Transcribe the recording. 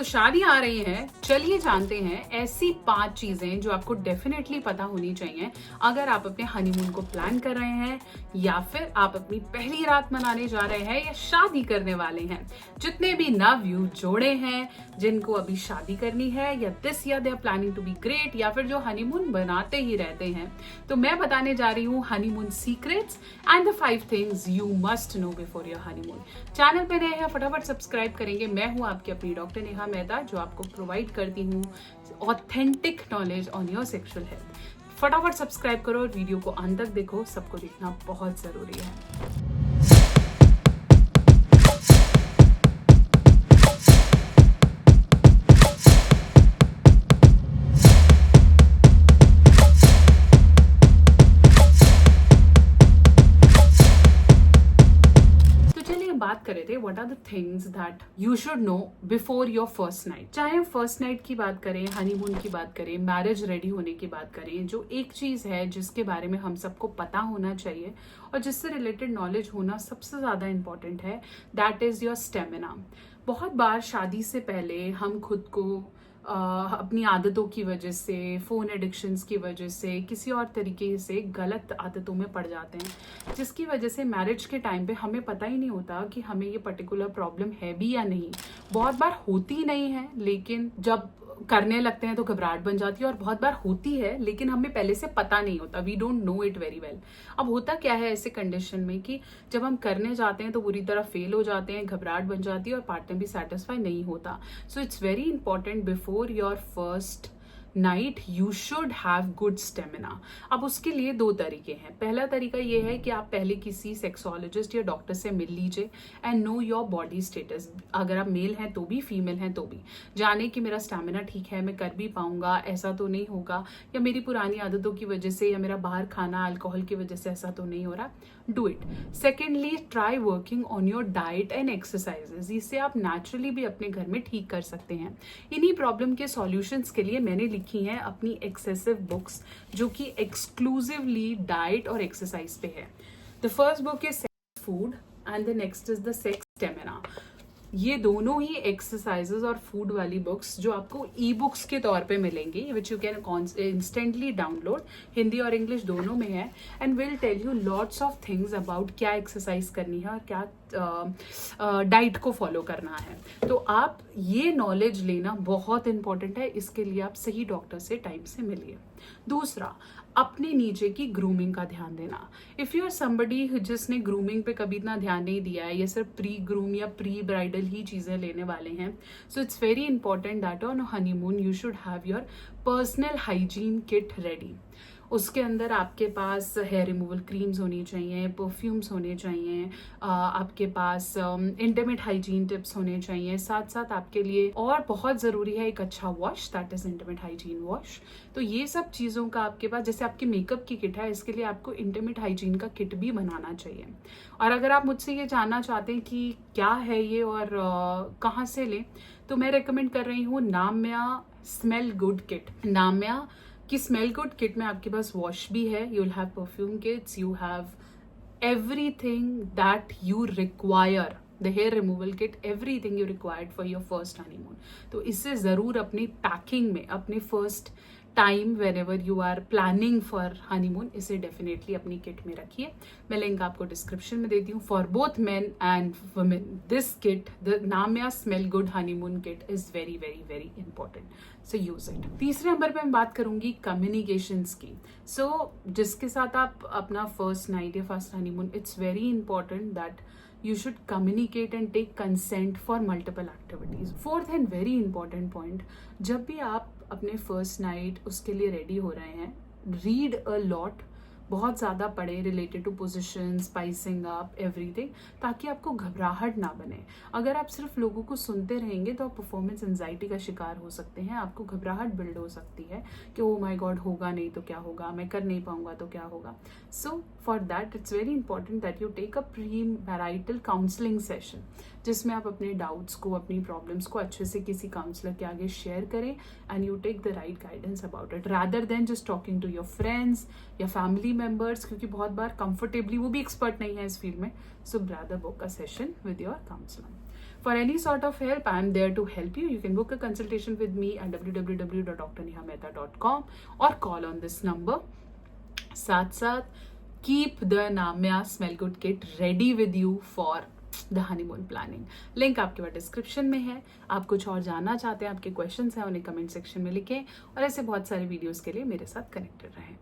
सो शादी आ रही है, चलिए जानते हैं ऐसी 5 चीजें जो आपको डेफिनेटली पता होनी चाहिए अगर आप अपने हनीमून को प्लान कर रहे हैं या फिर आप अपनी पहली रात मनाने जा रहे हैं या शादी करने वाले हैं। जितने भी नवयुवक जोड़े हैं जिनको अभी शादी करनी है या this year they are planning to be great या फिर जो हनीमून बनाते ही रहते हैं, तो मैं बताने जा रही हूँ honeymoon secrets and the 5 things you must know before your honeymoon. Channel पे नए हैं फटाफट सब्सक्राइब करेंगे। मैं हूँ आपकी अपनी डॉक्टर नेहा मेहता जो आपको प्रोवाइड करती हूँ authentic knowledge on your sexual health. फटाफट सब्सक्राइब करो और वीडियो को अंत तक देखो, सबको देखना बहुत जरूरी है। बात कर रहे थे what are the things that you should know before your first night. चाहे हम फर्स्ट नाइट की बात करें, हनीमून की बात करें, मैरिज रेडी होने की बात करें, जो एक चीज है जिसके बारे में हम सबको पता होना चाहिए और जिससे रिलेटेड नॉलेज होना सबसे ज्यादा इंपॉर्टेंट है, दैट इज योर स्टेमिना। बहुत बार शादी से पहले हम खुद को अपनी आदतों की वजह से, फ़ोन एडिक्शंस की वजह से, किसी और तरीके से गलत आदतों में पड़ जाते हैं, जिसकी वजह से मैरिज के टाइम पे हमें पता ही नहीं होता कि हमें ये पर्टिकुलर प्रॉब्लम है भी या नहीं। बहुत बार होती नहीं है, लेकिन जब करने लगते हैं तो घबराहट बन जाती है, और बहुत बार होती है लेकिन हमें पहले से पता नहीं होता, we don't know it very well. अब होता क्या है ऐसे कंडीशन में कि जब हम करने जाते हैं तो बुरी तरह फेल हो जाते हैं, घबराहट बन जाती है और पार्टनर भी सेटिस्फाई नहीं होता। So it's very important before your first night you should have good stamina. अब उसके लिए 2 तरीके हैं। पहला तरीका ये है कि आप पहले किसी सेक्सोलॉजिस्ट या डॉक्टर से मिल लीजिए and know your body status. अगर आप मेल हैं तो भी, फीमेल हैं तो भी, जाने कि मेरा स्टेमिना ठीक है, मैं कर भी पाऊंगा, ऐसा तो नहीं होगा, या मेरी पुरानी आदतों की वजह से या मेरा बाहर खाना अल्कोहल की वजह से ऐसा तो नहीं हो रहा। Do it. Secondly, try working on your diet and exercises. इससे आप नेचुरली भी अपने घर में ठीक कर सकते हैं। इन्हीं प्रॉब्लम के सॉल्यूशंस के लिए मैंने लिखी हैं अपनी एक्सेसिव बुक्स जो कि एक्सक्लूसिवली डाइट और एक्सरसाइज पे है। The first book is sex food and the next is the sex stamina. ये दोनों ही एक्सरसाइजेज और फूड वाली बुक्स जो आपको ई बुक्स के तौर पे मिलेंगी, which you can instantly download, Hindi और इंग्लिश दोनों में है, and will tell you lots of things about क्या एक्सरसाइज करनी है और क्या डाइट को फॉलो करना है। तो आप ये नॉलेज लेना बहुत इंपॉर्टेंट है, इसके लिए आप सही डॉक्टर से टाइम से मिलिए। दूसरा, अपने नीचे की ग्रूमिंग का ध्यान देना। इफ यू आर समबडी जिसने ग्रूमिंग पे कभी इतना ध्यान नहीं दिया है, ये सिर्फ प्री ग्रूम या प्री ब्राइडल ही चीजें लेने वाले हैं, so it's very important that on honeymoon you should have your personal hygiene kit ready. उसके अंदर आपके पास हेयर रिमूवल क्रीम्स होनी चाहिए, परफ्यूम्स होने चाहिए, आपके पास इंटीमेट हाइजीन टिप्स होने चाहिए, साथ साथ आपके लिए और बहुत ज़रूरी है एक अच्छा wash, that is intimate hygiene wash. तो ये सब चीज़ों का आपके पास, जैसे आपकी मेकअप की किट है, इसके लिए आपको इंटीमेट हाइजीन का किट भी बनाना चाहिए। और अगर आप मुझसे ये जानना चाहते हैं कि क्या है ये और कहाँ से लें, तो मैं रिकमेंड कर रही हूँ Namya smell good kit. Namya कि स्मेल गुड किट में आपके पास वॉश भी है, you will have perfume kits, you have everything that you require, the hair removal kit, everything you required for your first honeymoon. तो इससे ज़रूर अपनी पैकिंग में, अपने first time whenever you are planning for honeymoon, इसे definitely अपनी kit में रखिए। मैं लिंक आपको डिस्क्रिप्शन में देती हूँ for both men and women. This kit, the Namya smell good honeymoon kit, is very very very important, so use it. तीसरे नंबर पे मैं बात करूंगी कम्युनिकेशंस की। सो जिसके साथ आप अपना फर्स्ट नाइट या first honeymoon, it's very important that you should communicate and take consent for multiple activities. Fourth and very important point, जब भी आप अपने फर्स्ट नाइट उसके लिए रेडी हो रहे हैं, रीड अ लॉट, बहुत ज़्यादा पढ़े related to position, spicing up, everything, ताकि आपको घबराहट ना बने। अगर आप सिर्फ लोगों को सुनते रहेंगे तो आप परफॉर्मेंस एंजाइटी का शिकार हो सकते हैं, आपको घबराहट बिल्ड हो सकती है कि ओ माय गॉड होगा नहीं तो क्या होगा, मैं कर नहीं पाऊंगा तो क्या होगा। So for that it's very important that you take a premarital counselling session, जिसमें आप अपने डाउट्स को, अपनी प्रॉब्लम्स को अच्छे से किसी काउंसलर के आगे शेयर करें and you take the right guidance about it, rather than just talking to your friends या फैमिली मेंबर्स, क्योंकि बहुत बार कंफर्टेबली, वो भी एक्सपर्ट नहीं है इस फील्ड में, so rather book a session with your counsellor. For any sort of help, I am there to help you. You can book a consultation with me at www.drnehamehta.com or call on this number. साथ साथ keep the Namya Smell Good Kit ready with you for the honeymoon planning. Link आपके पास description में है. आप कुछ और जानना चाहते हैं, आपके क्वेश्चंस हैं, उन्हें कमेंट सेक्शन में लिखें और ऐसे बहुत सारे वीडियोस के लिए मेरे साथ कनेक्टेड रहें.